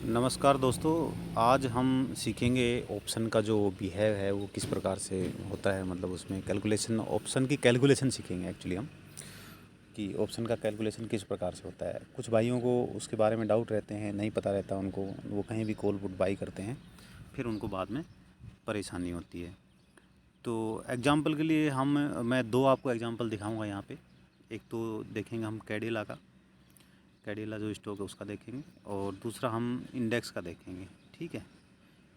नमस्कार दोस्तों। आज हम सीखेंगे ऑप्शन का जो बिहेव है वो किस प्रकार से होता है, मतलब उसमें कैलकुलेशन, ऑप्शन की कैलकुलेशन सीखेंगे एक्चुअली हम, कि ऑप्शन का कैलकुलेशन किस प्रकार से होता है। कुछ भाइयों को उसके बारे में डाउट रहते हैं, नहीं पता रहता उनको, वो कहीं भी कॉल पुट बाई करते हैं, फिर उनको बाद में परेशानी होती है। तो एग्जांपल के लिए मैं दो आपको एग्जांपल दिखाऊंगा यहाँ पे। एक तो देखेंगे हम कैडिला जो स्टॉक है उसका देखेंगे, और दूसरा हम इंडेक्स का देखेंगे। ठीक है,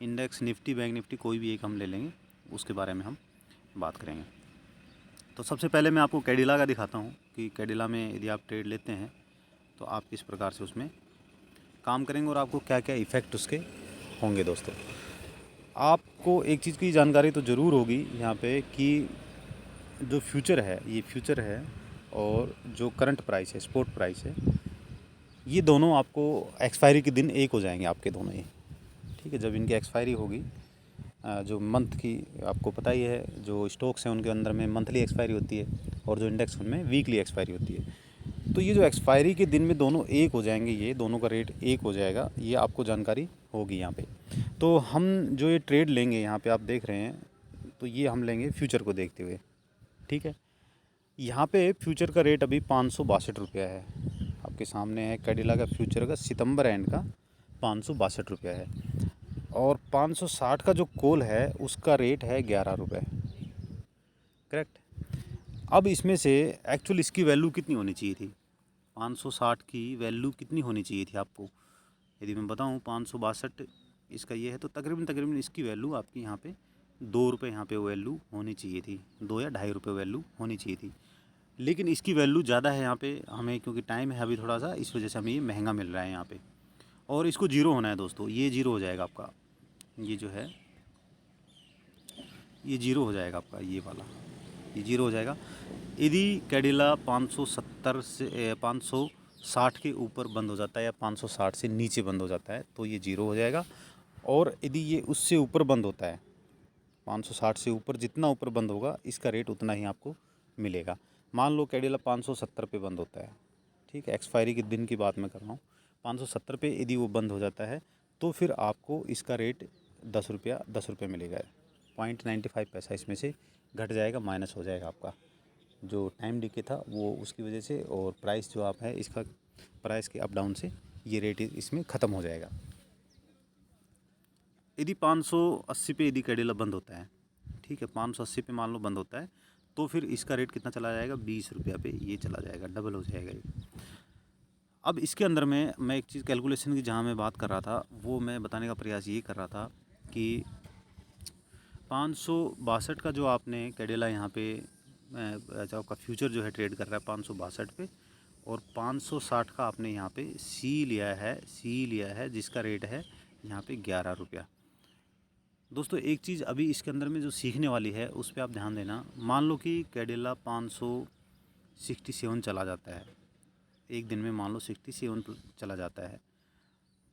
इंडेक्स, निफ्टी, बैंक निफ्टी, कोई भी एक हम ले लेंगे, उसके बारे में हम बात करेंगे। तो सबसे पहले मैं आपको कैडिला का दिखाता हूँ कि कैडिला में यदि आप ट्रेड लेते हैं तो आप किस प्रकार से उसमें काम करेंगे और आपको क्या क्या इफ़ेक्ट उसके होंगे। दोस्तों, आपको एक चीज़ की जानकारी तो ज़रूर होगी यहाँ पे कि जो फ्यूचर है, ये फ्यूचर है, और जो करंट प्राइस है, स्पॉट प्राइस है, ये दोनों आपको एक्सपायरी के दिन एक हो जाएंगे आपके दोनों ही। ठीक है, जब इनकी एक्सपायरी होगी, जो मंथ की, आपको पता ही है, जो स्टॉक्स हैं उनके अंदर में मंथली एक्सपायरी होती है, और जो इंडेक्स उनमें वीकली एक्सपायरी होती है। तो ये जो एक्सपायरी के दिन में दोनों एक हो जाएंगे, ये दोनों का रेट एक हो जाएगा, ये आपको जानकारी होगी यहाँ पे। तो हम जो ये ट्रेड लेंगे, यहाँ पे आप देख रहे हैं, तो ये हम लेंगे फ्यूचर को देखते हुए। ठीक है, यहाँ पे फ्यूचर का रेट अभी 562 रुपया है, आपके सामने है। कैडिला का फ्यूचर का सितंबर एंड का 562 रुपया है, और 560 का जो कॉल है उसका रेट है 11 रुपये। करेक्ट। अब इसमें से एक्चुअल इसकी वैल्यू कितनी होनी चाहिए थी? 560 की वैल्यू कितनी होनी चाहिए थी आपको? यदि मैं बताऊँ 562 इसका ये है, तो तकरीबन तकरीबन इसकी वैल्यू आपकी यहाँ पे 2 रुपये यहाँ पे वैल्यू होनी चाहिए थी, 2 या ढाई रुपये वैल्यू होनी चाहिए थी। लेकिन इसकी वैल्यू ज़्यादा है यहाँ पे हमें, क्योंकि टाइम है अभी थोड़ा सा, इस वजह से हमें ये महंगा मिल रहा है यहाँ पे। और इसको जीरो होना है दोस्तों, ये जीरो हो जाएगा आपका, ये जो है ये जीरो हो जाएगा आपका, ये वाला, ये जीरो हो जाएगा। यदि कैडिला 570 से 560 के ऊपर बंद हो जाता है, या 560 से नीचे बंद हो जाता है, तो ये जीरो हो जाएगा। और यदि ये उससे ऊपर बंद होता है, 560 से ऊपर जितना ऊपर बंद होगा, इसका रेट उतना ही आपको मिलेगा। मान लो कैडिला 570 पे बंद होता है, ठीक है, एक्सपायरी के दिन की बात मैं कर रहा हूँ। 570 पे यदि वो बंद हो जाता है, तो फिर आपको इसका रेट 10 रुपया मिलेगा। 0.95 पैसा इसमें से घट जाएगा, माइनस हो जाएगा आपका। जो टाइम डिके था वो उसकी वजह से, और प्राइस जो आप है इसका, प्राइस के अप डाउन से ये रेट इसमें ख़त्म हो जाएगा। यदि 580 पे यदि कैडिला बंद होता है, ठीक है, 580 पे मान लो बंद होता है, तो फिर इसका रेट कितना चला जाएगा? 20 रुपया पे ये चला जाएगा, डबल हो जाएगा ये। अब इसके अंदर में मैं एक चीज़ कैलकुलेशन की जहाँ मैं बात कर रहा था, वो मैं बताने का प्रयास ये कर रहा था कि 562 का जो आपने कैडिला यहाँ पे जो आपका फ्यूचर जो है ट्रेड कर रहा है 562 पे, और 560 का आपने यहाँ पे सी लिया है, जिसका रेट है यहाँ पे 11 रुपया। दोस्तों, एक चीज़ अभी इसके अंदर में जो सीखने वाली है उस पर आप ध्यान देना। मान लो कि कैडिला 567 चला जाता है, एक दिन में मान लो 67 चला जाता है,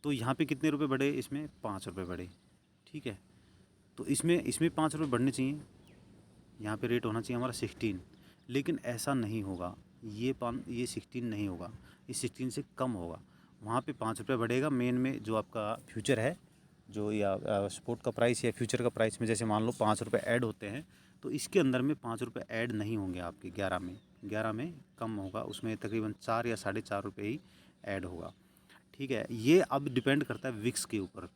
तो यहाँ पे कितने रुपए बढ़े? इसमें 5 रुपये बढ़े। ठीक है, तो इसमें इसमें 5 रुपये बढ़ने चाहिए, यहाँ पे रेट होना चाहिए हमारा 16, लेकिन ऐसा नहीं होगा। ये 16 नहीं होगा, ये 16 से कम होगा। वहाँ पे 5 रुपये बढ़ेगा मेन में, जो आपका फ्यूचर है, जो या स्पॉट का प्राइस या फ्यूचर का प्राइस में जैसे मान लो 5 रुपये ऐड होते हैं, तो इसके अंदर में 5 रुपये ऐड नहीं होंगे आपके 11 में कम होगा, उसमें तकरीबन 4 या 4.5 रुपये ही ऐड होगा। ठीक है, ये अब डिपेंड करता है विक्स के ऊपर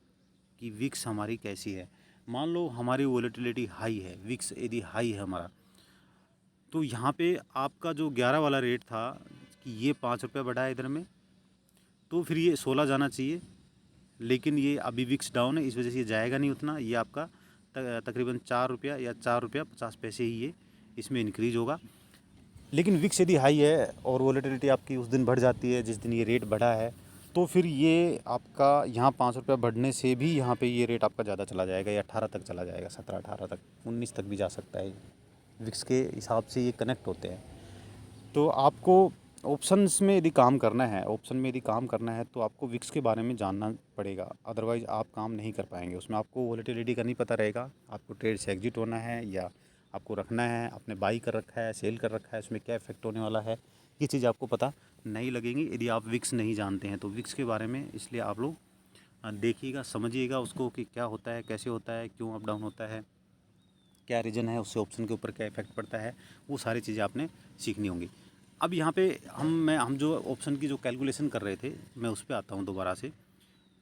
कि विक्स हमारी कैसी है। मान लो हमारी वोलेटिलिटी हाई है, विक्स यदि हाई है हमारा, तो यहाँ पे आपका जो 11 वाला रेट था कि ये 5 रुपये बढ़ा है इधर में, तो फिर ये 16 जाना चाहिए, लेकिन ये अभी विक्स डाउन है, इस वजह से ये जाएगा नहीं उतना। ये आपका तकरीबन 4 रुपया या 4 रुपया 50 पैसे ही ये इसमें इंक्रीज होगा। लेकिन विक्स यदि हाई है और वोलेटिलिटी आपकी उस दिन बढ़ जाती है जिस दिन ये रेट बढ़ा है, तो फिर ये आपका यहाँ 5 रुपया बढ़ने से भी यहाँ पे ये रेट आपका ज़्यादा चला जाएगा, या 18 तक चला जाएगा, 17-18 तक, 19 तक भी जा सकता है। विक्स के हिसाब से ये कनेक्ट होते हैं। तो आपको ऑप्शंस में यदि काम करना है, ऑप्शन में यदि काम करना है, तो आपको विक्स के बारे में जानना पड़ेगा, अदरवाइज़ आप काम नहीं कर पाएंगे उसमें। आपको वोलेटिलिटी का नहीं पता रहेगा, आपको ट्रेड से एग्जिट होना है या आपको रखना है, आपने बाई कर रखा है, सेल कर रखा है, उसमें क्या इफेक्ट होने वाला है, ये चीज़ आपको पता नहीं लगेंगी यदि आप विक्स नहीं जानते हैं। तो विक्स के बारे में इसलिए आप लोग देखिएगा, समझिएगा उसको कि क्या होता है, कैसे होता है, क्यों अप डाउन होता है, क्या रीज़न है, उससे ऑप्शन के ऊपर क्या इफेक्ट पड़ता है, वो सारी चीज़ें आपने सीखनी होंगी। अब यहाँ पे हम जो ऑप्शन की जो कैलकुलेशन कर रहे थे, मैं उस पे आता हूँ दोबारा से।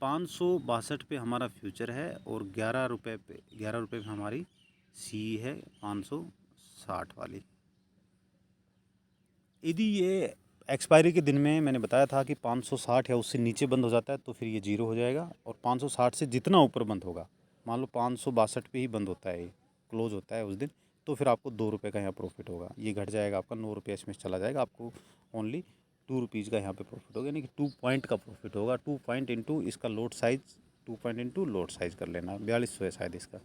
562 पे हमारा फ्यूचर है और 11 रुपये पे हमारी सी है 560 वाली। यदि ये एक्सपायरी के दिन में मैंने बताया था कि 560 या उससे नीचे बंद हो जाता है तो फिर ये जीरो हो जाएगा, और 560 से जितना ऊपर बंद होगा, मान लो 562 पे ही बंद होता है, क्लोज होता है उस दिन, तो फिर आपको 2 रुपये का यहाँ प्रॉफिट होगा। ये घट जाएगा, आपका 9 रुपये इसमें चला जाएगा, आपको ओनली 2 रुपीज़ का यहाँ पे प्रॉफिट होगा, यानी कि 2 पॉइंट का प्रॉफिट होगा। 2 पॉइंट इंटू इसका load size, 2 point into load size कर लेना, 4200 है शायद इसका,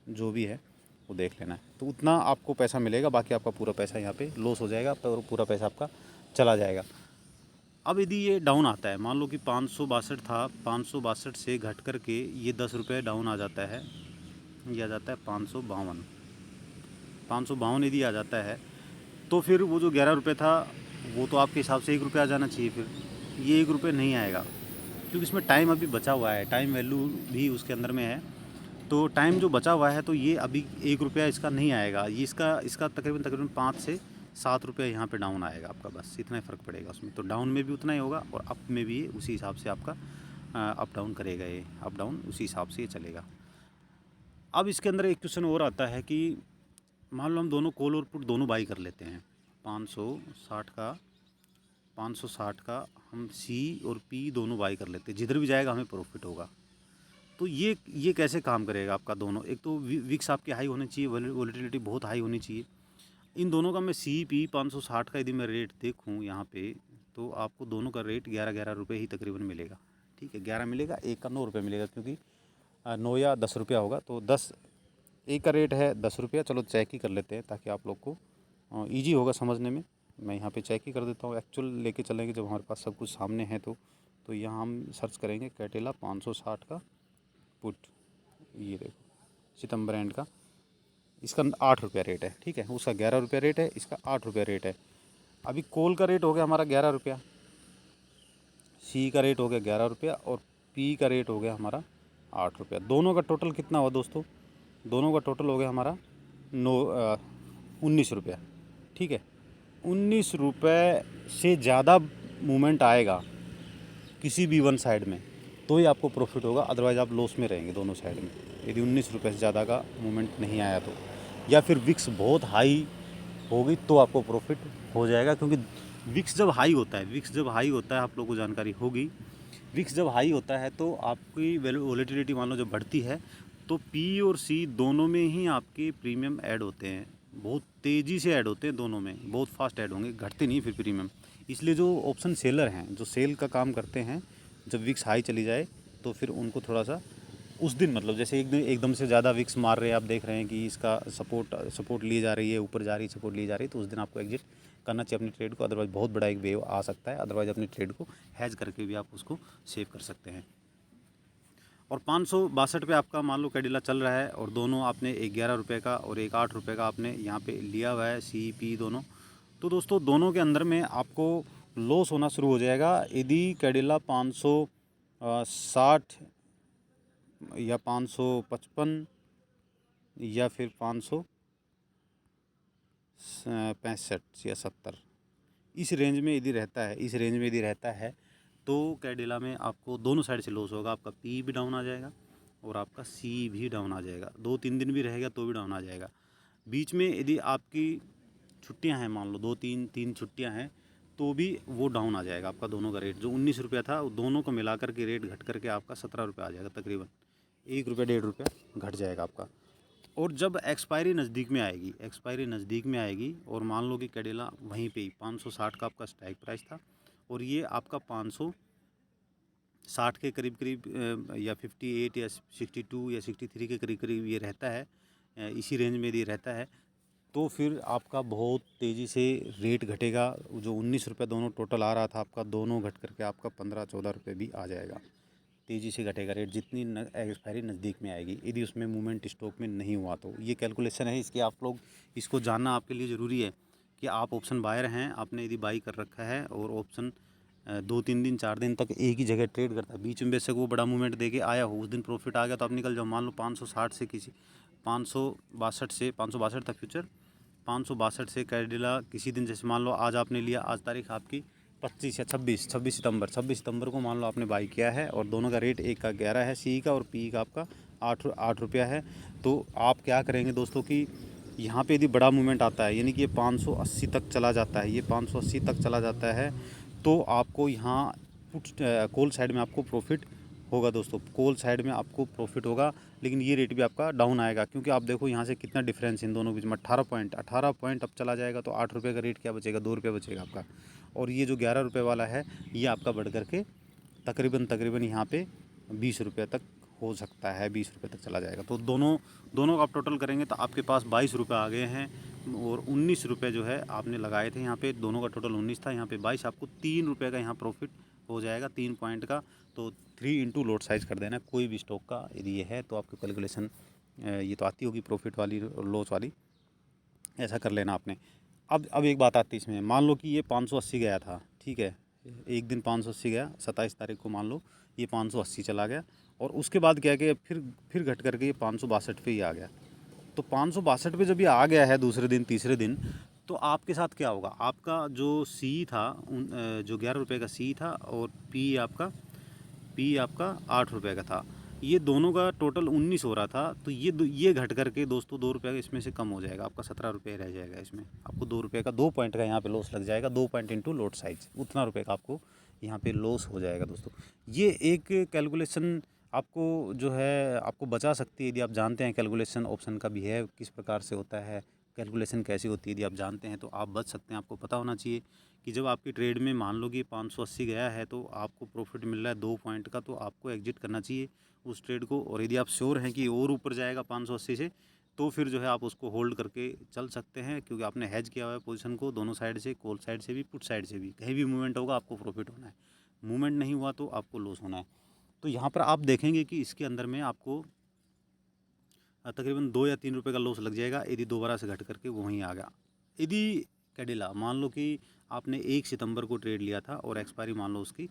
जो भी है वो देख लेना है। तो उतना आपको पैसा मिलेगा, बाकी आपका पूरा पैसा यहाँ पे लॉस हो जाएगा, और पूरा पैसा आपका चला जाएगा। अब यदि ये डाउन आता है, मान लो कि 562 था, 562 से घट कर के ये 10 रुपये डाउन आ जाता है, ये आ जाता है 552। 552 यदि आ जाता है तो फिर वो जो 11 रुपये था वो तो आपके हिसाब से 1 रुपये आ जाना चाहिए, फिर ये 1 रुपये नहीं आएगा, क्योंकि इसमें टाइम अभी बचा हुआ है, टाइम वैल्यू भी उसके अंदर में है। तो टाइम जो बचा हुआ है तो ये अभी 1 रुपया इसका नहीं आएगा, ये इसका तकरीबन तकरीबन 5 से 7 रुपये यहाँ पे डाउन आएगा आपका, बस इतना ही फ़र्क पड़ेगा उसमें। तो डाउन में भी उतना ही होगा और अप में भी उसी हिसाब से आपका अप डाउन करेगा, ये अप डाउन उसी हिसाब से ये चलेगा। अब इसके अंदर एक क्वेश्चन और आता है कि मान लो हम दोनों कॉल और पुट दोनों बाई कर लेते हैं, 560 का 560 का हम सी और पी दोनों बाई कर लेते हैं, जिधर भी जाएगा हमें प्रॉफिट होगा। तो ये कैसे काम करेगा आपका दोनों, एक तो विक्स आपकी हाई होनी चाहिए, वोलेटिलिटी बहुत हाई होनी चाहिए। इन दोनों का मैं सी पी 560 का यदि मैं रेट देखूँ यहाँ पे, तो आपको दोनों का रेट 11 रुपये ही तकरीबन मिलेगा। ठीक है, 11 मिलेगा, एक का 9 रुपये मिलेगा, क्योंकि 9 या 10 रुपया होगा, तो 10, एक का रेट है 10 रुपया। चलो चेक ही कर लेते हैं ताकि आप लोग को ईजी होगा समझने में। मैं यहाँ पे चेक ही कर देता हूँ, एक्चुअल लेके चलेंगे जब हमारे पास सब कुछ सामने है। तो यहाँ हम सर्च करेंगे कैटेला 560 का पुट, ये देखो सितंबर एंड का, इसका 8 रुपया रेट है। ठीक है, उसका 11 रुपया रेट है, इसका 8 रुपया रेट है। अभी कॉल का रेट हो गया हमारा 11 रुपया, सी का रेट हो गया 11 रुपया, और पी का रेट हो गया हमारा 8 रुपया। दोनों का टोटल कितना हुआ दोस्तों, दोनों का टोटल हो गया हमारा 19 रुपया। ठीक है, 19 रुपये से ज़्यादा मूवमेंट आएगा किसी भी वन साइड में तो ही आपको प्रॉफिट होगा, अदरवाइज़ आप लॉस में रहेंगे दोनों साइड में। यदि 19 रुपये से ज़्यादा का मूवमेंट नहीं आया तो, या फिर विक्स बहुत हाई होगी तो आपको प्रॉफिट हो जाएगा, क्योंकि विक्स जब हाई होता है, विक्स जब हाई होता है, आप लोगों को जानकारी होगी, विक्स जब हाई होता है तो आपकी वोलेटिलिटी मान लो जब बढ़ती है तो पी और सी दोनों में ही आपके प्रीमियम ऐड होते हैं, बहुत तेज़ी से ऐड होते हैं, दोनों में बहुत फास्ट ऐड होंगे, घटते नहीं फिर प्रीमियम। इसलिए जो ऑप्शन सेलर हैं, जो सेल का काम करते हैं, जब विक्स हाई चली जाए तो फिर उनको थोड़ा सा उस दिन, मतलब जैसे एक दिन एकदम से ज़्यादा विक्स मार रहे हैं, आप देख रहे हैं कि इसका सपोर्ट ली जा रही है, ऊपर जा रही है, सपोर्ट ली जा रही है, तो उस दिन आपको एग्जिट करना चाहिए अपनी ट्रेड को, अदरवाइज़ बहुत बड़ा एक वेव आ सकता है। अदरवाइज़ अपनी ट्रेड को हैज करके भी आप उसको सेव कर सकते हैं। और 562 पे आपका मान लो कैडिला चल रहा है, और दोनों आपने एक 11 रुपये का और एक 8 रुपये का आपने यहाँ पे लिया हुआ है, सी पी दोनों। तो दोस्तों दोनों के अंदर में आपको लॉस होना शुरू हो जाएगा यदि कैडिला 560 या 555 या फिर 565 या 70, इस रेंज में यदि रहता है, इस रेंज में यदि रहता है तो कैडिला में आपको दोनों साइड से लॉस होगा, आपका पी भी डाउन आ जाएगा और आपका सी भी डाउन आ जाएगा, 2-3 दिन भी रहेगा तो भी डाउन आ जाएगा। बीच में यदि आपकी छुट्टियां हैं, मान लो 2-3 छुट्टियां हैं, तो भी वो डाउन आ जाएगा आपका। दोनों का रेट जो 19 रुपया था, वो दोनों को मिलाकर के रेट घट करके आपका 17 रुपये आ जाएगा, तकरीबन 1 रुपया 1.5 रुपया घट जाएगा आपका। और जब एक्सपायरी नज़दीक में आएगी, एक्सपायरी नज़दीक में आएगी, और मान लो कि कैडिला वहीं पे ही 560 का आपका स्ट्राइक प्राइस था और ये आपका 560 के करीब करीब या 58 या 62 या 63 के करीब करीब ये रहता है, इसी रेंज में ये रहता है, तो फिर आपका बहुत तेज़ी से रेट घटेगा। जो 19 रुपये दोनों टोटल आ रहा था आपका, दोनों घट करके आपका 15-14 रुपये भी आ जाएगा। तेज़ी से घटेगा रेट जितनी एक्सपायरी नज़दीक में आएगी, यदि उसमें मूवमेंट स्टॉक में नहीं हुआ तो। ये कैलकुलेशन है इसकी, आप लोग इसको जानना आपके लिए ज़रूरी है कि आप ऑप्शन बायर हैं, आपने यदि बाई कर रखा है और ऑप्शन 2-3 दिन 4 दिन तक एक ही जगह ट्रेड करता है, बीच में बेशक वो बड़ा मूवमेंट दे के आया हो, उस दिन प्रॉफिट आ गया तो आप निकल जाओ। मान लो 560 से किसी 562 था फ्यूचर, 562 से कैडिला किसी दिन, जैसे मान लो आज आपने लिया, आज तारीख आपकी 25 या 26 सितंबर को मान लो आपने बाई किया है, और दोनों का रेट एक का 11 है सी का, और पी का आपका 8 रुपया है। तो आप क्या करेंगे दोस्तों कि यहाँ पे यदि बड़ा मूवमेंट आता है, यानी कि ये 580 तक चला जाता है, ये 580 तक चला जाता है, तो आपको यहाँ कॉल साइड में आपको प्रॉफिट होगा दोस्तों, कॉल साइड में आपको प्रॉफिट होगा। लेकिन ये रेट भी आपका डाउन आएगा, क्योंकि आप देखो यहाँ से कितना डिफरेंस इन दोनों के बीच में, 18 पॉइंट अब चला जाएगा, तो 8 रुपये का रेट क्या बचेगा, 2 रुपये बचेगा आपका। और ये जो 11 रुपये वाला है, ये आपका बढ़ करके तकरीबन यहाँ पे 20 रुपये तक हो सकता है, 20 रुपये तक चला जाएगा। तो दोनों का आप टोटल करेंगे तो आपके पास 22 रुपये आ गए हैं, और 19 रुपये जो है आपने लगाए थे यहाँ पे, दोनों का टोटल 19 था, यहाँ पे 22, आपको 3 रुपये का यहाँ प्रॉफिट हो जाएगा 3 पॉइंट का। तो 3 इंटू लोड साइज़ कर देना कोई भी स्टॉक का, यदि ये है तो आपकी कैलकुलेशन ये तो आती होगी प्रॉफिट वाली और लॉस वाली, ऐसा कर लेना आपने। अब एक बात आती है इसमें, मान लो कि ये 580 गया था, ठीक है, एक दिन 580 गया, 27 तारीख को मान लो ये 580 चला गया, और उसके बाद क्या किया, फिर घट करके ये 562 पे ही आ गया। तो 562 पे जब ये आ गया है दूसरे दिन तीसरे दिन, तो आपके साथ क्या होगा, आपका जो सी था जो 11 रुपये का सी था, और पी आपका 8 रुपये का था, ये दोनों का टोटल 19 हो रहा था। तो ये घट करके दोस्तों 2 रुपये का इसमें से कम हो जाएगा, आपका 17 रुपये रह जाएगा इसमें, आपको 2 रुपये का 2 पॉइंट का यहाँ पे लॉस लग जाएगा, 2 पॉइंट इंटू लोड साइज, उतना रुपये का आपको यहाँ पे लॉस हो जाएगा दोस्तों। ये एक कैलकुलेशन आपको जो है आपको बचा सकती है, यदि आप जानते हैं कैलकुलेशन ऑप्शन का बिहेव किस प्रकार से होता है, कैलकुलेशन कैसी होती है, यदि आप जानते हैं तो आप बच सकते हैं। आपको पता होना चाहिए कि जब आपकी ट्रेड में मान लो कि 580 गया है, तो आपको प्रॉफिट मिल रहा है 2 पॉइंट का, तो आपको एग्जिट करना चाहिए उस ट्रेड को। और यदि आप श्योर हैं कि और ऊपर जाएगा 580 से, तो फिर जो है आप उसको होल्ड करके चल सकते हैं, क्योंकि आपने हैज किया हुआ है पोजीशन को दोनों साइड से, कॉल साइड से भी पुट साइड से भी। कहीं भी मूवमेंट होगा आपको प्रॉफिट होना है, मूवमेंट नहीं हुआ तो आपको लॉस होना है। तो यहाँ पर आप देखेंगे कि इसके अंदर में आपको तकरीबन 2 या 3 रुपये का लॉस लग जाएगा, यदि दोबारा से घट करके वो वहीं आ गया। यदि कैडिला मान लो कि आपने 1 सितंबर को ट्रेड लिया था, और एक्सपायरी मान लो उसकी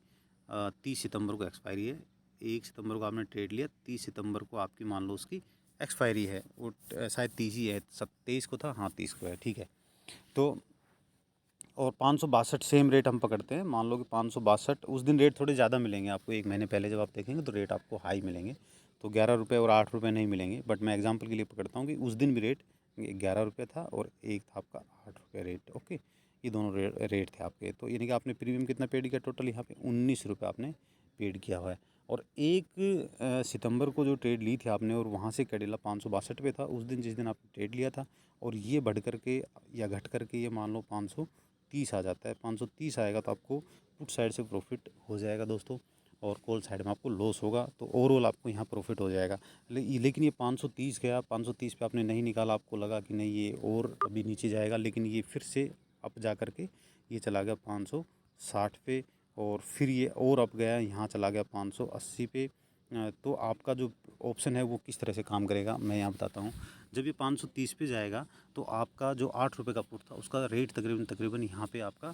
30 सितंबर को एक्सपायरी है, 1 सितंबर को आपने ट्रेड लिया, 30 सितंबर को आपकी मान लो उसकी एक्सपायरी है, वो शायद 30 ही है, 23 को था, हाँ 30 को है, ठीक है। तो और 562 सेम रेट हम पकड़ते हैं, मान लो कि 562 उस दिन रेट थोड़े ज़्यादा मिलेंगे आपको, एक महीने पहले जब आप देखेंगे तो रेट आपको हाई मिलेंगे, तो 11 रुपये और 8 रुपये नहीं मिलेंगे। बट मैं एग्जांपल के लिए पकड़ता हूँ कि उस दिन भी रेट 11 रुपये था, और एक था आपका 8 रुपये रेट, ओके, ये दोनों रेट थे आपके। तो यानी कि आपने प्रीमियम कितना पेड किया, टोटल यहाँ पे 19 रुपये आपने पेड किया हुआ है। और 1 सितंबर को जो ट्रेड ली थी आपने, और वहाँ से कैडिला 562 पे था उस दिन, जिस दिन आपने ट्रेड लिया था, और ये बढ़ करके या घट करके ये मान लो 530 आ जाता है, 530 आएगा तो आपको पुट साइड से प्रॉफिट हो जाएगा दोस्तों, और कॉल साइड में आपको लॉस होगा, तो ओवरऑल आपको यहाँ प्रॉफिट हो जाएगा। लेकिन ये 530 गया, 530 पे आपने नहीं निकाला, आपको लगा कि नहीं ये और अभी नीचे जाएगा, लेकिन ये फिर से अप जा करके ये चला गया 560 पे, और फिर ये और अप गया, यहाँ चला गया 580 पे। तो आपका जो ऑप्शन है वो किस तरह से काम करेगा मैं यहाँ बताता हूँ। जब ये 530 पे जाएगा, तो आपका जो 8 रुपये का पुट था उसका रेट तकरीबन यहाँ पे आपका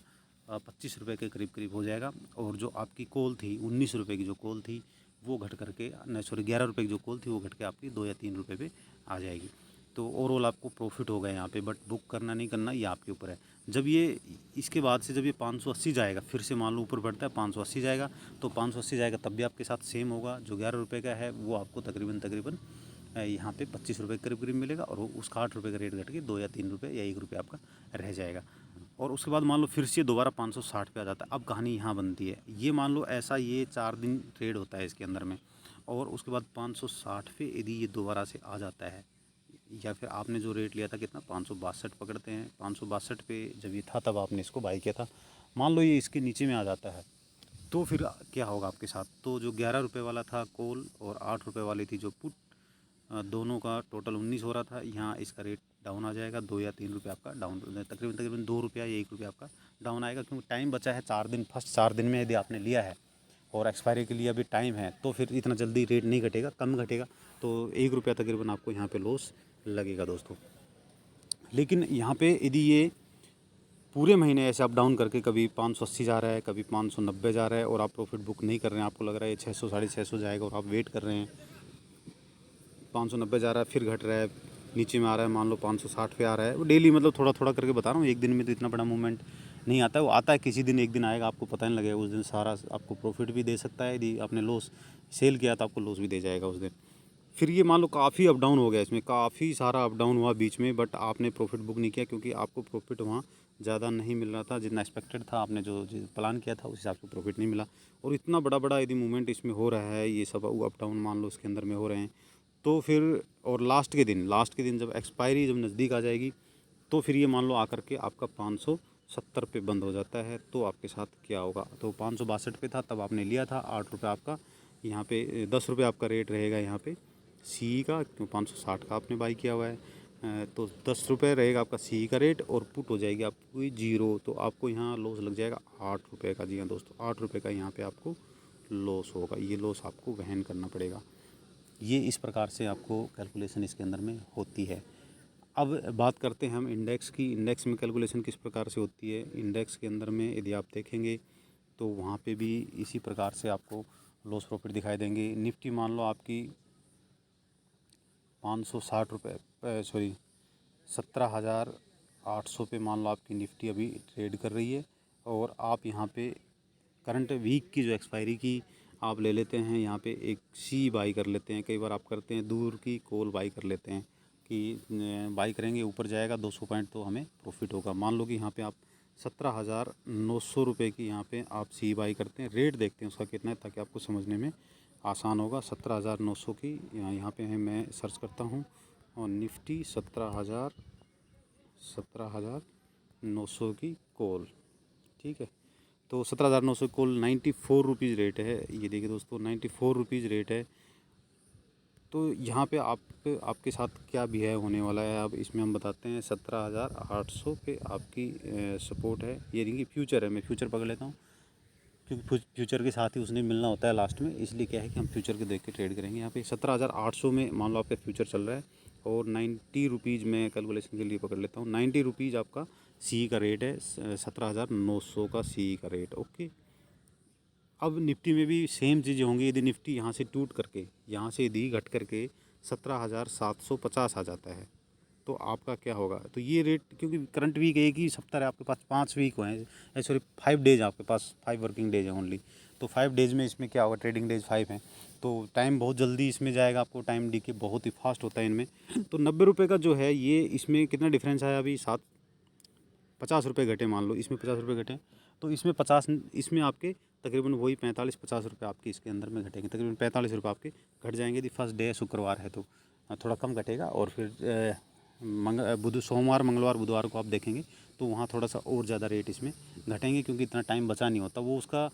25 रुपये के करीब हो जाएगा, और जो आपकी कॉल थी 19 रुपये की जो कॉल थी वो घट करके, नहीं सॉरी 11 रुपये की जो कॉल थी वो घट के आपकी 2 या 3 रुपये पे आ जाएगी। तो ओवरऑल आपको प्रॉफिट होगा यहाँ पे, बट बुक करना नहीं करना ये आपके ऊपर है। जब ये इसके बाद से जब ये 580 जाएगा, फिर से मान लो ऊपर बढ़ता है 580 जाएगा, तो 580 जाएगा तब भी आपके साथ सेम होगा, जो 11 रुपये का है वो आपको तकरीबन यहाँ पे 25 रुपये के करीब मिलेगा, और उसका 8 रुपये का रेट घट के 2 या 3 रुपये या 1 रुपये आपका रह जाएगा। और उसके बाद मान लो फिर से दोबारा 560 पे आ जाता है, अब कहानी यहाँ बनती है। ये मान लो ऐसा ये 4 दिन ट्रेड होता है इसके अंदर में, और उसके बाद 560 पे यदि ये दोबारा से आ जाता है, या फिर आपने जो रेट लिया था कितना 562 पकड़ते हैं, 562 पे जब ये था तब आपने इसको बाई किया था, मान लो ये इसके नीचे में आ जाता है, तो फिर क्या होगा आपके साथ। तो जो 11 रुपये वाला था कॉल, और 8 रुपये वाली थी जो पुट, दोनों का टोटल 19 हो रहा था, यहाँ इसका रेट डाउन आ जाएगा, 2 या 3 रुपये आपका डाउन, तकरीबन 2 रुपया या 1 रुपया आपका डाउन आएगा, क्योंकि टाइम बचा है 4 दिन। फर्स्ट 4 दिन में यदि आपने लिया है और एक्सपायरी के लिए अभी टाइम है, तो फिर इतना जल्दी रेट नहीं घटेगा, कम घटेगा, तो 1 रुपया तकरीबन आपको यहाँ पे लॉस लगेगा दोस्तों। लेकिन यहाँ पे यदि ये पूरे महीने ऐसे अप डाउन करके कभी 580 जा रहा है, कभी 590 जा रहा है और आप प्रॉफिट बुक नहीं कर रहे हैं, आपको लग रहा है 600 650 जाएगा और आप वेट कर रहे हैं, 590 जा रहा है फिर घट रहा है, नीचे में आ रहा है, मान लो 560 पे आ रहा है। वो डेली मतलब थोड़ा थोड़ा करके बता रहा हूँ, एक दिन में तो इतना बड़ा मूवमेंट नहीं आता है। वो आता है किसी दिन, एक दिन आएगा आपको पता नहीं लगेगा, उस दिन सारा आपको प्रॉफिट भी दे सकता है, यदि आपने लॉस सेल किया तो आपको लॉस भी दे जाएगा उस दिन। फिर ये मान लो काफ़ी अप डाउन हो गया, इसमें काफ़ी सारा अप डाउन हुआ बीच में, बट आपने प्रॉफिट बुक नहीं किया क्योंकि आपको प्रॉफिट वहाँ ज़्यादा नहीं मिल रहा था जितना एक्सपेक्टेड था। आपने जो प्लान किया था उस हिसाब से प्रॉफिट नहीं मिला। और इतना बड़ा बड़ा यदि मूवमेंट इसमें हो रहा है, ये सब अप डाउन मान लो इसके अंदर में हो रहे हैं, तो फिर और लास्ट के दिन जब एक्सपायरी जब नज़दीक आ जाएगी तो फिर ये मान लो आकर के आपका 570 पे बंद हो जाता है। तो आपके साथ क्या होगा, तो 562 पे था तब आपने लिया था, 8 रुपये आपका यहाँ पे, 10 रुपये आपका रेट रहेगा यहाँ पे सी का, क्यों 560 का आपने बाई किया हुआ है। तो 10 रुपये रहेगा आपका सी का रेट और पुट हो जाएगी आपकी 0, तो आपको यहाँ लॉस लग जाएगा 8 रुपये का। जी हाँ दोस्तों, 8 रुपये का यहाँ पे आपको लॉस होगा, ये लॉस आपको वहन करना पड़ेगा। ये इस प्रकार से आपको कैलकुलेशन इसके अंदर में होती है। अब बात करते हैं हम इंडेक्स की। इंडेक्स में कैलकुलेशन किस प्रकार से होती है। इंडेक्स के अंदर में यदि आप देखेंगे तो वहाँ पे भी इसी प्रकार से आपको लॉस प्रॉफिट दिखाई देंगे। निफ्टी मान लो आपकी 560 रुपये, सॉरी 17,800 पे मान लो आपकी निफ्टी अभी ट्रेड कर रही है। और आप यहाँ पे करंट वीक की जो एक्सपायरी की आप ले लेते हैं, यहाँ पे एक सी बाई कर लेते हैं। कई बार आप करते हैं दूर की कॉल बाई कर लेते हैं कि बाई करेंगे ऊपर जाएगा 200 पॉइंट तो हमें प्रॉफिट होगा। मान लो कि यहाँ पे आप 17,900 रुपये की यहाँ पे आप सी बाई करते हैं। रेट देखते हैं उसका कितना है ताकि आपको समझने में आसान होगा। 17,900 की यहाँ पे है, मैं सर्च करता हूँ और निफ्टी 17,900 की कॉल, ठीक है। तो 17,900 कॉल 94 रुपीज़ रेट है। ये देखिए दोस्तों 94 रुपीज़ रेट है। तो यहाँ पे आपके साथ क्या बिहेव होने वाला है अब इसमें हम बताते हैं। 17,800 पे आपकी सपोर्ट है। ये देखिए फ्यूचर है, मैं फ्यूचर पकड़ लेता हूँ क्योंकि फ्यूचर के साथ ही उसने मिलना होता है लास्ट में, इसलिए क्या है कि हम फ्यूचर के देख के ट्रेड करेंगे। यहाँ पे 17,800 में मान लो आपका फ्यूचर चल रहा है और 90 रुपीज़ में कैलकुलेशन के लिए पकड़ लेता हूँ। 90 रुपीज़ आपका सी का रेट है, 17,900 का सी का रेट, ओके। अब निफ्टी में भी सेम चीज़ें होंगी। यदि निफ्टी यहाँ से टूट करके, यहाँ से यदि घट करके 17,750 आ जाता है तो आपका क्या होगा। तो ये रेट, क्योंकि करंट वीक एक ही सप्ताह है आपके पास, 5 वीक हैं, सॉरी 5 डेज आपके पास, 5 वर्किंग डेज है ओनली। तो 5 डेज में इसमें क्या होगा, ट्रेडिंग डेज 5 हैं तो टाइम बहुत जल्दी इसमें जाएगा आपको, टाइम डी के बहुत ही फास्ट होता है इनमें। तो 90 रुपये का जो है ये, इसमें कितना डिफरेंस आया अभी, 50 रुपये घटे, मान लो इसमें 50 रुपये घटे तो इसमें 50, इसमें आपके तकरीबन वही 45-50 रुपये आपके इसके अंदर में घटेंगे। तकरीबन 45 रुपये आपके घट जाएंगे। यदि फर्स्ट डे शुक्रवार है तो थोड़ा कम घटेगा। और फिर सोमवार मंगलवार बुधवार को आप देखेंगे तो वहाँ थोड़ा सा और ज़्यादा रेट इसमें घटेंगे, क्योंकि इतना टाइम बचा नहीं होता। वो उसका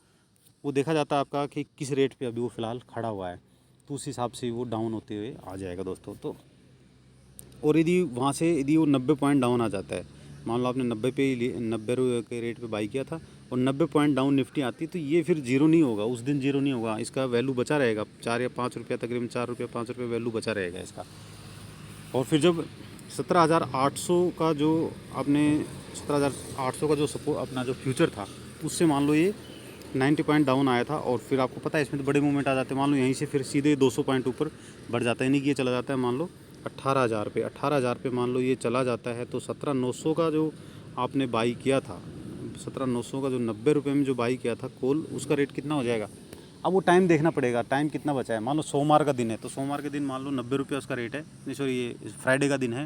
वो देखा जाता है आपका कि किस रेट पे अभी वो फ़िलहाल खड़ा हुआ है, तो उस हिसाब से वो डाउन होते हुए आ जाएगा दोस्तों। तो और यदि वहाँ से यदि वो 90 पॉइंट डाउन आ जाता है, मान लो आपने 90 पे 90 के रेट पे बाई किया था और 90 पॉइंट डाउन निफ्टी आती तो ये फिर जीरो नहीं होगा, उस दिन जीरो नहीं होगा, इसका वैल्यू बचा रहेगा 4 या 5 रुपया, तकरीबन 4 रुपया 5 रुपये वैल्यू बचा रहेगा इसका। और फिर जब 17,800 का जो आपने 17,800 का जो सपोर्ट अपना जो फ्यूचर था, उससे मान लो ये 90 पॉइंट डाउन आया था और फिर आपको पता है इसमें तो बड़े मूवमेंट आ जाते हैं। मान लो यहीं से फिर सीधे 200 पॉइंट ऊपर बढ़ जाता है, यानी कि ये चला जाता है मान लो 18,000 पे। 18,000 पे मान लो ये चला जाता है तो 17,900 का जो आपने बाई किया था, 17,900 का जो 90 रुपये में जो बाई किया था कॉल, उसका रेट कितना हो जाएगा। अब वो टाइम देखना पड़ेगा, टाइम कितना बचा है। मान लो सोमवार का दिन है तो सोमवार के दिन मान लो 90 रुपये उसका रेट है, नहीं सॉरी ये फ्राइडे का दिन है,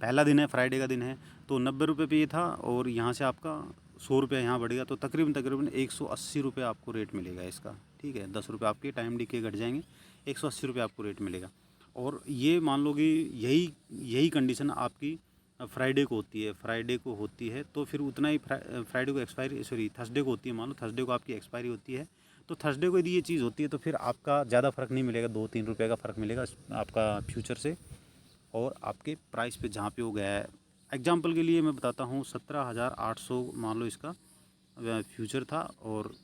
पहला दिन है, फ्राइडे का दिन है। तो 90 रुपये पे ये था और यहाँ से आपका 100 रुपया यहाँ बढ़ गया तो तकरीबन 180 रुपये आपको रेट मिलेगा इसका, ठीक है। 10 रुपये आपके टाइम डी के घट जाएंगे, 180 रुपये आपको रेट मिलेगा। और ये मान लो कि यही कंडीशन आपकी फ्राइडे को होती है, फ्राइडे को होती है तो फिर उतना ही फ्राइडे को एक्सपायरी, सॉरी थर्सडे को होती है। मान लो थर्सडे को आपकी एक्सपायरी होती है तो थर्सडे को यदि ये चीज़ होती है तो फिर आपका ज़्यादा फ़र्क नहीं मिलेगा, 2-3 रुपये का फ़र्क मिलेगा आपका फ्यूचर से और आपके प्राइस पे जहाँ पे वो गया है। एग्जांपल के लिए मैं बताता हूँ, 17,800 मान लो इसका फ्यूचर था और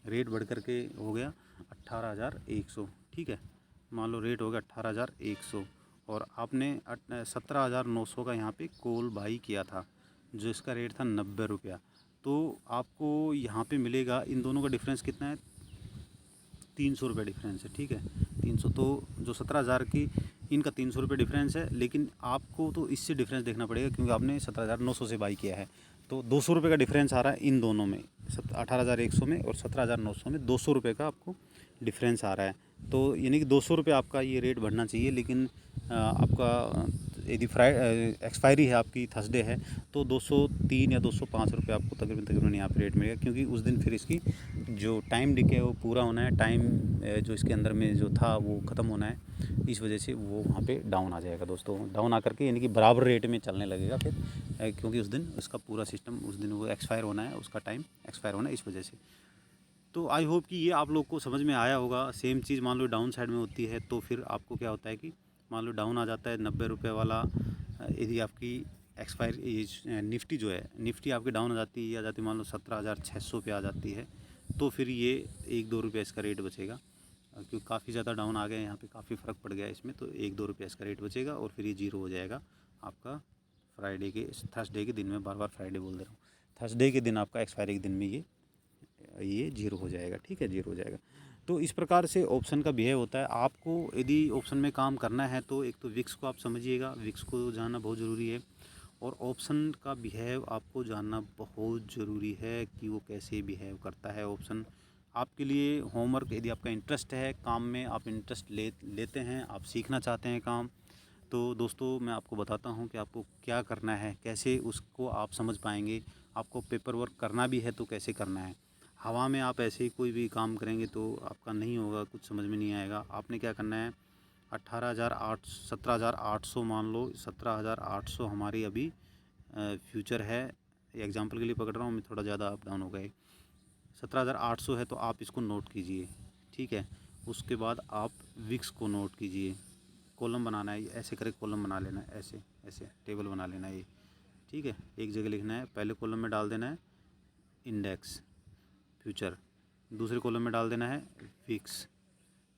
रेट बढ़ कर के हो गया 18,100, ठीक है। मान लो रेट हो गया 18,100 और आपने 17,900 का यहाँ पे कॉल बाई किया था। जो इसका रेट था 90 रुपया। तो आपको यहाँ पे मिलेगा, इन दोनों का डिफरेंस कितना है, 300 रुपये डिफरेंस है, ठीक है। 300, तो जो 17,000 की, इनका 300 रुपये डिफरेंस है, लेकिन आपको तो इससे डिफरेंस देखना पड़ेगा क्योंकि आपने 17,900 से बाई किया है। तो 200 रुपये का डिफरेंस आ रहा है इन दोनों में, 18,100 में और 17,900 में 200 रुपये का आपको डिफरेंस आ रहा है। तो यानी कि 200 रुपये आपका ये रेट बढ़ना चाहिए, लेकिन आपका यदि एक्सपायरी है आपकी थर्सडे है तो 203 या 205 रुपये आपको तकरीबन यहाँ पे रेट मिलेगा, क्योंकि उस दिन फिर इसकी जो टाइम डिके है वो पूरा होना है, टाइम जो इसके अंदर में जो था वो ख़त्म होना है, इस वजह से वो वहाँ पे डाउन आ जाएगा दोस्तों। डाउन आकर के यानी कि बराबर रेट में चलने लगेगा फिर, क्योंकि उस दिन उसका पूरा सिस्टम, उस दिन वो एक्सपायर होना है, उसका टाइम एक्सपायर होना है, इस वजह से। तो आई होप कि ये आप लोग को समझ में आया होगा। सेम चीज़ मान लो डाउन साइड में होती है तो फिर आपको क्या होता है कि मान लो डाउन आ जाता है 90 रुपये वाला, यदि आपकी एक्सपायर निफ्टी जो है, निफ्टी आपकी डाउन आ जाती है, आ जाती मान लो 17,600 पे आ जाती है, तो फिर ये 1-2 रुपये इसका रेट बचेगा, क्योंकि काफ़ी ज़्यादा डाउन आ गया यहाँ पे, काफ़ी फ़र्क पड़ गया इसमें, तो 1-2 रुपये इसका रेट बचेगा और फिर ये जीरो हो जाएगा आपका फ्राइडे के, थर्सडे के दिन में, बार बार फ्राइडे बोल दे रहा हूँ, थर्सडे के दिन आपका एक्सपायरी के दिन में ये जीरो हो जाएगा, ठीक है, जीरो हो जाएगा। तो इस प्रकार से ऑप्शन का बिहेव होता है। आपको यदि ऑप्शन में काम करना है तो एक तो विक्स को आप समझिएगा, विक्स को जानना बहुत ज़रूरी है, और ऑप्शन का बिहेव आपको जानना बहुत ज़रूरी है कि वो कैसे बिहेव करता है ऑप्शन। आपके लिए होमवर्क, यदि आपका इंटरेस्ट है काम में, आप इंटरेस्ट लेते हैं, आप सीखना चाहते हैं काम, तो दोस्तों मैं आपको बताता हूँ कि आपको क्या करना है, कैसे उसको आप समझ पाएंगे। आपको पेपर वर्क करना भी है तो कैसे करना है। हवा में आप ऐसे ही कोई भी काम करेंगे तो आपका नहीं होगा, कुछ समझ में नहीं आएगा। आपने क्या करना है, 17,800 मान लो, 17,800 हमारी अभी फ्यूचर है, एग्जांपल के लिए पकड़ रहा हूँ मैं, थोड़ा ज़्यादा अप डाउन हो गए। 17,800 है तो आप इसको नोट कीजिए, ठीक है। उसके बाद आप विक्स को नोट कीजिए, कॉलम बनाना है, ऐसे करके कॉलम बना लेना है, ऐसे ऐसे टेबल बना लेना है ये, ठीक है। एक जगह लिखना है, पहले कॉलम में डाल देना है इंडेक्स फ्यूचर, दूसरे कॉलम में डाल देना है फिक्स,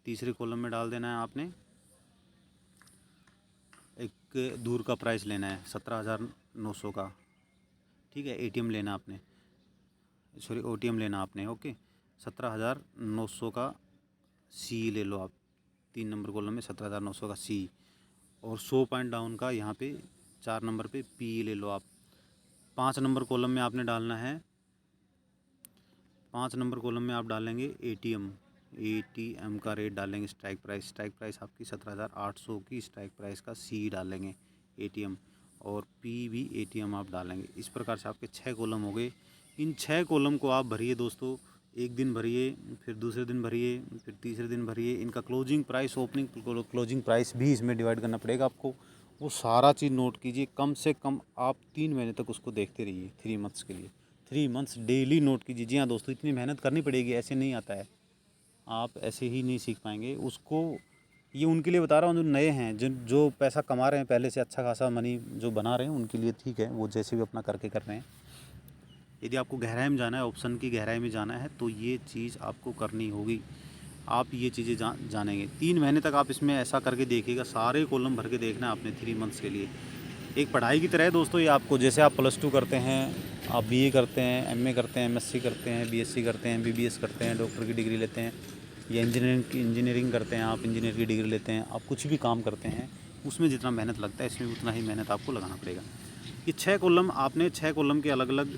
तीसरे कॉलम में डाल देना है आपने एक दूर का प्राइस लेना है 17,900 का, ठीक है। एटीएम लेना आपने, सॉरी ओटीएम लेना आपने, ओके। 17,900 का सी ले लो आप, 3 नंबर कॉलम में 17,900 का सी, और 100 पॉइंट डाउन का यहाँ पे 4 नंबर पे पी ले लो आप। 5 नंबर कॉलम में आपने डालना है, 5 नंबर कॉलम में आप डालेंगे एटीएम का रेट डालेंगे, स्ट्राइक प्राइस आपकी 17,800 की स्ट्राइक प्राइस का सी डालेंगे एटीएम, और पी भी एटीएम आप डालेंगे। इस प्रकार से आपके 6 कॉलम हो गए। इन 6 कॉलम को आप भरिए दोस्तों, एक दिन भरिए, फिर दूसरे दिन भरिए, फिर तीसरे दिन भरिए। इनका closing price, opening closing price भी इसमें डिवाइड करना पड़ेगा आपको। वो सारा चीज़ नोट कीजिए, कम से कम आप 3 महीने तक उसको देखते रहिए, 3 मंथ्स के लिए, 3 मंथ्स डेली नोट कीजिए। जी हाँ दोस्तों, इतनी मेहनत करनी पड़ेगी, ऐसे नहीं आता है, आप ऐसे ही नहीं सीख पाएंगे उसको। ये उनके लिए बता रहा हूँ जो नए हैं, जो पैसा कमा रहे हैं पहले से, अच्छा खासा मनी जो बना रहे हैं, उनके लिए ठीक है, वो जैसे भी अपना करके कर रहे हैं। यदि आपको गहराई में जाना है, ऑप्शन की गहराई में जाना है, तो ये चीज़ आपको करनी होगी। आप ये चीज़ें जानेंगे 3 महीने तक, आप इसमें ऐसा करके देखिएगा, सारे कॉलम भर के देखना है आपने 3 मंथ्स के लिए। एक पढ़ाई की तरह है दोस्तों ये आपको, जैसे आप +2 करते हैं, आप बीए करते हैं, एमए करते हैं, एमएससी करते हैं, बीएससी करते हैं, बीबीएस करते हैं, डॉक्टर की डिग्री लेते हैं, या इंजीनियरिंग करते हैं, आप इंजीनियर की डिग्री लेते हैं, आप कुछ भी काम करते हैं, उसमें जितना मेहनत लगता है इसमें उतना ही मेहनत आपको लगाना पड़ेगा। ये 6 कॉलम आपने 6 कॉलम के अलग अलग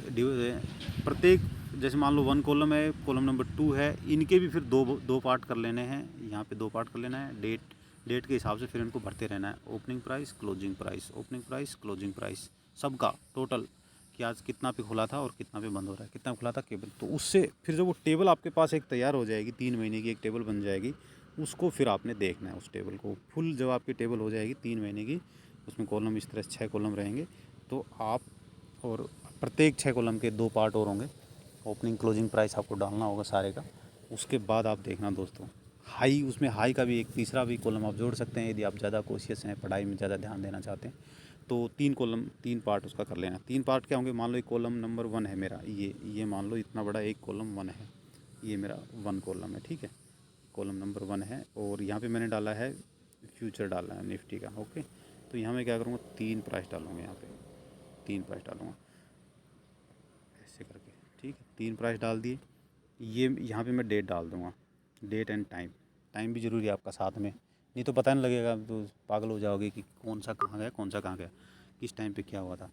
प्रत्येक, जैसे मान लो 1 कॉलम है, कॉलम नंबर 2 है, इनके भी फिर दो पार्ट कर लेने हैं। यहाँ पे 2 पार्ट कर लेना है, डेट के हिसाब से फिर इनको भरते रहना है। Opening price, closing price, opening price, closing price, सबका टोटल कि आज कितना पे खुला था और कितना पे बंद हो रहा है, कितना खुला था केबल। तो उससे फिर जब वो टेबल आपके पास एक तैयार हो जाएगी, 3 महीने की एक टेबल बन जाएगी, उसको फिर आपने देखना है, उस टेबल को फुल जब आपकी टेबल हो जाएगी 3 महीने की, उसमें कॉलम इस तरह से 6 कॉलम रहेंगे, तो आप, और प्रत्येक 6 कॉलम के 2 पार्ट और होंगे, ओपनिंग क्लोजिंग प्राइस आपको डालना होगा सारे का। उसके बाद आप देखना दोस्तों, हाई, उसमें हाई का भी एक तीसरा भी कॉलम आप जोड़ सकते हैं, यदि आप ज़्यादा कोशिश हैं, पढ़ाई में ज़्यादा ध्यान देना चाहते हैं, तो 3 कॉलम, 3 पार्ट उसका कर लेना। 3 पार्ट क्या होंगे, मान लो कॉलम नंबर 1 है मेरा, ये मान लो इतना बड़ा एक कॉलम 1 है, ये मेरा 1 कॉलम है, ठीक है, कॉलम नंबर 1 है, और यहाँ पे मैंने डाला है फ्यूचर, डाला है निफ्टी का, ओके। तो यहाँ मैं क्या करूँगा, 3 प्राइस डालूँगा, यहाँ पे 3 प्राइस डालूँगा। ठीक है, 3 प्राइस डाल दिए। ये यहाँ पे मैं डेट डाल दूँगा, डेट एंड टाइम। टाइम भी ज़रूरी है आपका साथ में, नहीं तो पता नहीं लगेगा, तो पागल हो जाओगे कि कौन सा कहाँ गया, कौन सा कहाँ गया, किस टाइम पे क्या हुआ था।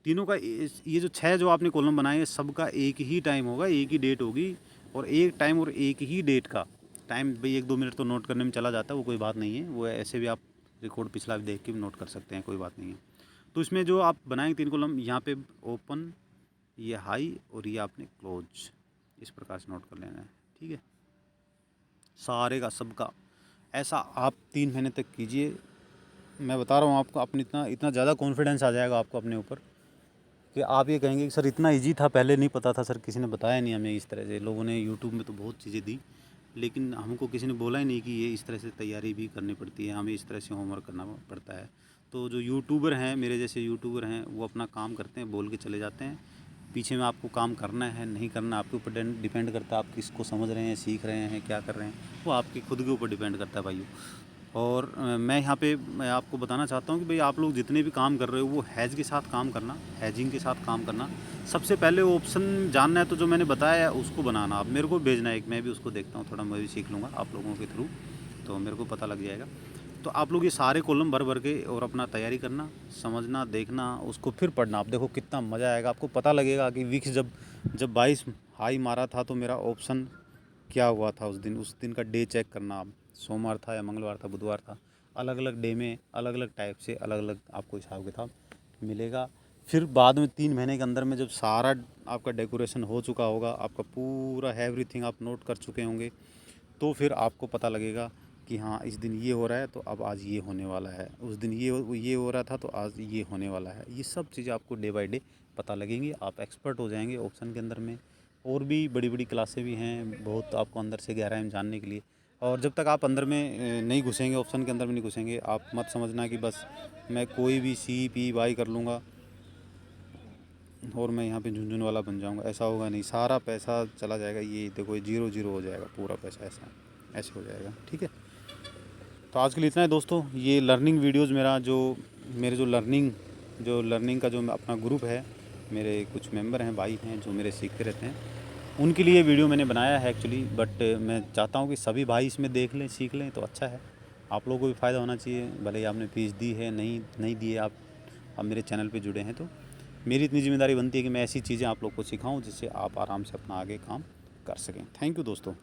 तीनों का ये जो 6 जो आपने कॉलम बनाए हैं, सबका एक ही टाइम होगा, एक ही डेट होगी, और एक टाइम और एक ही डेट का टाइम। भाई 1-2 मिनट तो नोट करने में चला जाता है, वो कोई बात नहीं है, वो ऐसे भी आप रिकॉर्ड पिछला भी देख के भी नोट कर सकते हैं, कोई बात नहीं है। तो इसमें जो आप बनाएंगे 3 कॉलम, यहाँ पे ओपन, ये हाई, और ये आपने क्लोज, इस प्रकार से नोट कर लेना है। ठीक है, सारे का सबका ऐसा आप 3 महीने तक कीजिए। मैं बता रहा हूँ आपको, अपनी इतना इतना ज़्यादा कॉन्फिडेंस आ जाएगा आपको अपने ऊपर कि आप ये कहेंगे कि सर इतना इजी था, पहले नहीं पता था सर, किसी ने बताया नहीं हमें इस तरह से। लोगों ने यूट्यूब में तो बहुत चीज़ें दी, लेकिन हमको किसी ने बोला ही नहीं कि ये इस तरह से तैयारी भी करनी पड़ती है, हमें इस तरह से होमवर्क करना पड़ता है। तो जो यूट्यूबर हैं, मेरे जैसे यूट्यूबर हैं, वो अपना काम करते हैं, बोल के चले जाते हैं। पीछे में आपको काम करना है नहीं करना आपके ऊपर डिपेंड करता है, आप किसको समझ रहे हैं, सीख रहे हैं, क्या कर रहे हैं, वो आपके खुद के ऊपर डिपेंड करता है भाइयों। और मैं यहाँ पे मैं आपको बताना चाहता हूँ कि भाई आप लोग जितने भी काम कर रहे हो, वो हैज के साथ काम करना, हैजिंग के साथ काम करना। सबसे पहले ऑप्शन जानना है तो जो मैंने बताया है उसको बनाना, आप मेरे को भेजना है, एक मैं भी उसको देखता हूँ, थोड़ा मैं भी सीख लूँगा आप लोगों के थ्रू, तो मेरे को पता लग जाएगा। तो आप लोग ये सारे कॉलम भर भर के और अपना तैयारी करना, समझना, देखना, उसको फिर पढ़ना। आप देखो कितना मज़ा आएगा, आपको पता लगेगा कि विक्स जब जब 22 हाई मारा था तो मेरा ऑप्शन क्या हुआ था उस दिन का डे चेक करना आप, सोमवार था या मंगलवार था, बुधवार था, अलग अलग डे में अलग अलग टाइप से अलग अलग आपको हिसाब किताब मिलेगा। फिर बाद में 3 महीने के अंदर में जब सारा आपका डेकोरेशन हो चुका होगा, आपका पूरा एवरीथिंग आप नोट कर चुके होंगे, तो फिर आपको पता लगेगा कि हाँ इस दिन ये हो रहा है तो अब आज ये होने वाला है, उस दिन ये हो रहा था तो आज ये होने वाला है। ये सब चीज़ें आपको डे बाय डे पता लगेंगी, आप एक्सपर्ट हो जाएंगे ऑप्शन के अंदर में। और भी बड़ी बड़ी क्लासें भी हैं बहुत, आपको अंदर से गहराई में जानने के लिए। और जब तक आप अंदर में नहीं घुसेंगे, ऑप्शन के अंदर में नहीं घुसेंगे, आप मत समझना कि बस मैं कोई भी CPY कर लूँगा और मैं यहाँ पे झुनझुन वाला बन जाऊँगा, ऐसा होगा नहीं। सारा पैसा चला जाएगा, ये देखो 0-0 हो जाएगा पूरा पैसा, ऐसे हो जाएगा। ठीक है, तो आज के लिए इतना है दोस्तों। ये लर्निंग वीडियोज़ मेरा जो मेरे जो लर्निंग का जो अपना ग्रुप है, मेरे कुछ मेंबर हैं, भाई हैं जो मेरे सीखते रहते हैं, उनके लिए वीडियो मैंने बनाया है एक्चुअली। बट मैं चाहता हूँ कि सभी भाई इसमें देख लें, सीख लें तो अच्छा है, आप लोगों को भी फ़ायदा होना चाहिए। भले ही आपने फीस दी है, नहीं दी है, आप मेरे चैनल पे जुड़े हैं, तो मेरी इतनी ज़िम्मेदारी बनती है कि मैं ऐसी चीज़ें आप लोग को सिखाऊं जिससे आप आराम से अपना आगे काम कर सकें। थैंक यू दोस्तों।